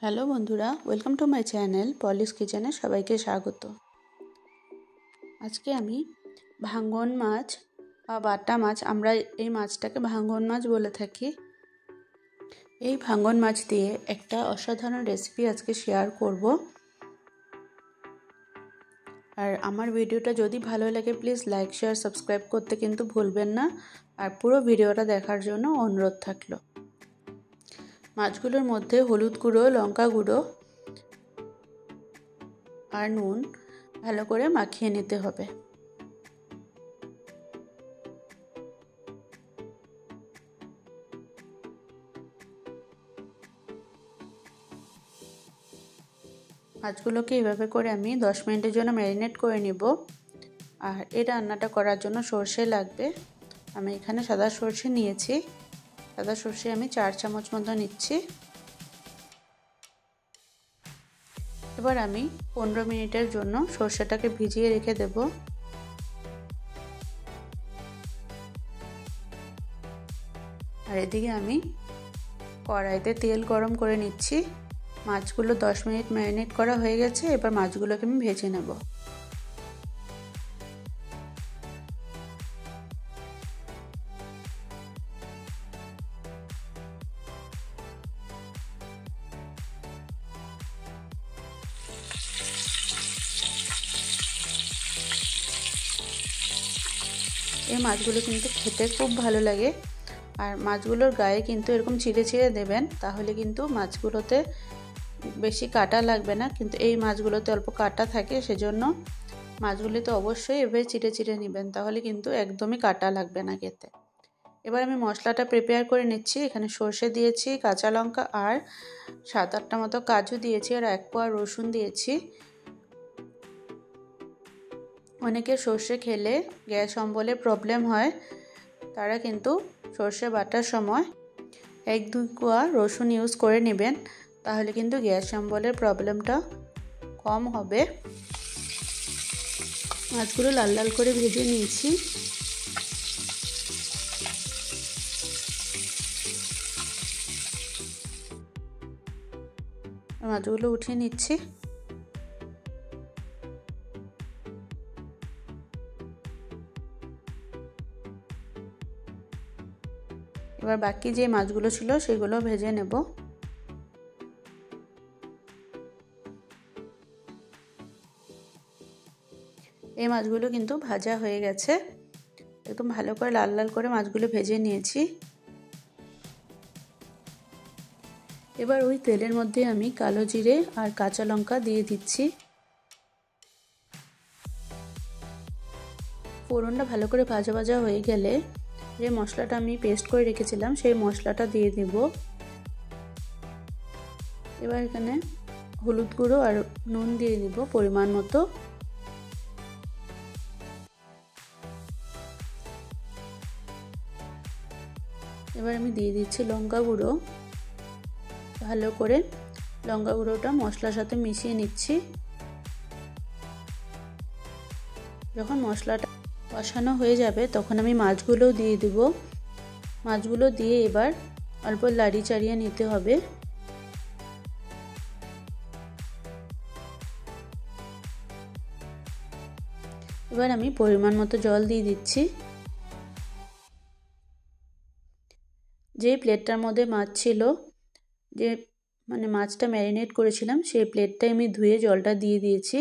Hello বন্ধুরা, welcome to my channel polish কিচেনে সবাইকে স্বাগত। আজকে আমি ভাঙন মাছ বা বাটা মাছ, আমরা এই মাছটাকে ভাঙন মাছ বলে থাকি, এই ভাঙন মাছ দিয়ে একটা অসাধারণ রেসিপি আজকে শেয়ার করব। আর আমার ভিডিওটা যদি ভালো লাগে প্লিজ লাইক শেয়ার সাবস্ক্রাইব করতে কিন্তু ভুলবেন না। আর পুরো ভিডিওটা দেখার জন্য অনুরোধ থাকলো। মাছগুলোর মধ্যে হলুদ গুঁড়ো, লঙ্কা গুঁড়ো আর নুন ভালো করে মাখিয়ে নিতে হবে। মাছগুলোকে এভাবে করে আমি 10 মিনিটের জন্য ম্যারিনেট করে নিব। আর এই রান্নাটা করার জন্য সরষে লাগবে। আমি এখানে সাদা সরষে নিয়েছি। সাদা সরষে আমি 4 চামচ মতো নিচ্ছি। এবার আমি 15 মিনিটের জন্য সরষেটাকে ভিজিয়ে রেখে দেব। আর এদিকে আমি কড়াইতে তেল গরম করে নিচ্ছি। মাছগুলো 10 মিনিট ম্যারিনেট করা হয়ে গেছে। এবার মাছগুলোকে আমি ভেজে নেব। এই মাছগুলো কিন্তু খেতে খুব ভালো লাগে। আর মাছগুলোর গায়ে কিন্তু এরকম চিড়ে চিড়ে দেবেন, তাহলে কিন্তু মাছগুলোতে বেশি কাটা লাগবে না। কিন্তু এই মাছগুলোতে অল্প কাটা থাকে, সেজন্য মাছগুলিতে অবশ্যই এভাবে চিড়ে চিড়ে নেবেন, তাহলে কিন্তু একদমই কাটা লাগবে না খেতে। এবার আমি মশলাটা প্রিপেয়ার করে নিচ্ছি। এখানে সর্ষে দিয়েছি, কাঁচা লঙ্কা আর 7-8টা মতো কাজু দিয়েছি আর 1 কোয়া রসুন দিয়েছি। অনেকে সর্ষে খেলে গ্যাস অম্বলের প্রবলেম হয়, তারা কিন্তু সর্ষে বাটার সময় 1-2 কোয়া রসুন ইউজ করে নেবেন, তাহলে কিন্তু গ্যাস অম্বলের প্রবলেমটা কম হবে। মাছগুলো লাল লাল করে ভেজে নিয়েছি। মাছগুলো উঠিয়ে নিচ্ছি। এবার বাকি যে মাছগুলো ছিল সেগুলো ভেজে নেব। এই মাছগুলো কিন্তু ভাজা হয়ে গেছে। একদম ভালো করে লাল লাল করে মাছগুলো ভেজে নিয়েছি। এবার ওই তেলের মধ্যে আমি কালো জিরে আর কাঁচা লঙ্কা দিয়ে দিচ্ছি। ফোড়নটা ভালো করে ভাজা ভাজা হয়ে গেলে যে মশলাটা আমি পেস্ট করে রেখেছিলাম সেই মশলাটা দিয়ে দেব। এবার এখানে হলুদ গুঁড়ো আর নুন দিয়ে দিব পরিমাণ মতো। এবার আমি দিয়ে দিচ্ছি লঙ্কা গুঁড়ো। ভালো করে লঙ্কা গুঁড়োটা মশলার সাথে মিশিয়ে নিচ্ছি। যখন মশলাটা কষানো হয়ে যাবে তখন আমি মাছগুলোও দিয়ে দেব। মাছগুলো দিয়ে এবার অল্প লাড়ি চাড়িয়ে নিতে হবে। এবার আমি পরিমাণ মতো জল দিয়ে দিচ্ছি। যে প্লেটটার মধ্যে মাছ ছিল, যে মাছটা ম্যারিনেট করেছিলাম, সেই প্লেটটাই আমি ধুয়ে জলটা দিয়ে দিয়েছি।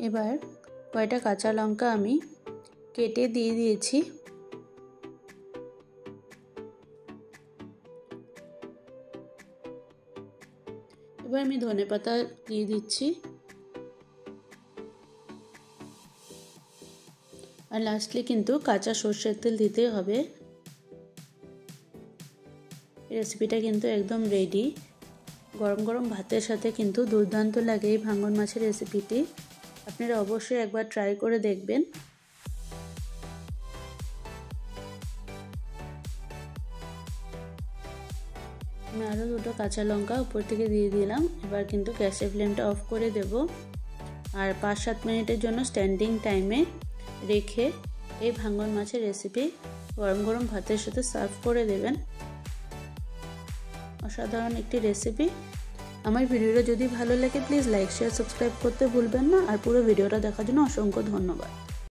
এবার কয়টা কাঁচা লঙ্কা আমি কেটে দিয়ে দিয়েছি। এবার আমি ধনেপাতা দিয়ে দিচ্ছি। আর লাস্টলি কিন্তু কাঁচা সর্ষের তেল দিতে হবে। রেসিপিটা কিন্তু একদম রেডি। গরম গরম ভাতের সাথে কিন্তু দুর্দান্ত লাগে এই ভাঙন মাছের রেসিপিটি। আপনারা অবশ্যই একবার ট্রাই করে দেখবেন। আমি আরও 2টো কাঁচা লঙ্কা উপর থেকে দিয়ে দিলাম। এবার কিন্তু গ্যাসের ফ্লেমটা অফ করে দেব আর 5-7 মিনিটের জন্য স্ট্যান্ডিং টাইমে রেখে এই ভাঙন মাছের রেসিপি গরম গরম ভাতের সাথে সার্ভ করে দেবেন। অসাধারণ একটি রেসিপি। আমার ভিডিওটা যদি ভালো লাগে প্লিজ লাইক শেয়ার সাবস্ক্রাইব করতে ভুলবেন না। আর পুরো ভিডিওটা দেখার জন্য অসংখ্য ধন্যবাদ।